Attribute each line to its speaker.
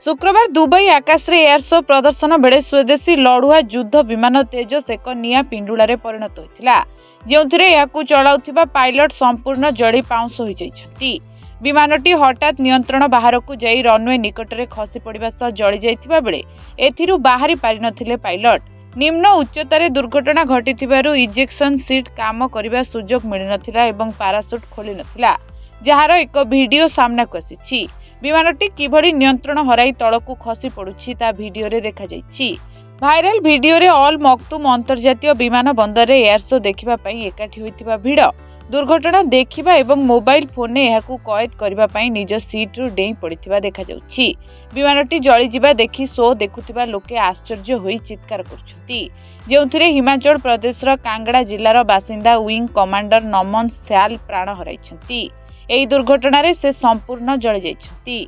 Speaker 1: शुक्रवार दुबई आकाश रे air show प्रदर्शन बेले स्वदेशी लड़ुआ युद्ध विमान तेजस एक निया पिंडुलारे परिणत होता जो चलाउथिबा पायलट संपूर्ण जड़ी पाउंस हो जाइछंती। विमानटी हठात नियंत्रण बाहर को जाई रनवे निकटरे खसी पड़िबा सह जली जाइथिबा बेले एथिरु बाहरी पारि नथिले पायलट। निम्न उच्चतारे दुर्घटना घटिथिबारु इजेक्शन सीट काम करिबा सुजोग मिलि नथिला एवं पाराशूट खोली नथिला, जहार एक वीडियो सामना को आसीछि। विमानटी किभଳି नियंत्रण हराई तळकु खसी पडुछि ता वीडियो रे देखा जाइछि। भाइराल वीडियो रे अल मक्तुम अंतर्जातीय विमान बंदर रे एयर शो देखिबा पई एकाठी होइथिबा भिड़ दुर्घटना देखिबा एवं मोबाइल फोन ने एहाकु कैद करिबा पई निज सीट रु डेई पड़िथिबा देखा जाउछि। विमानटी जळी जिबा देखि शो देखुथिबा लोके आश्चर्य होई चित्कार करछथि, जेउथिरे हिमाचल प्रदेश र कांगड़ा जिल्लार बासिंदा विंग कमांडर नमन स्याल प्राण हराइछथि। एही दुर्घटना रे से संपूर्ण जळी जाइछथि।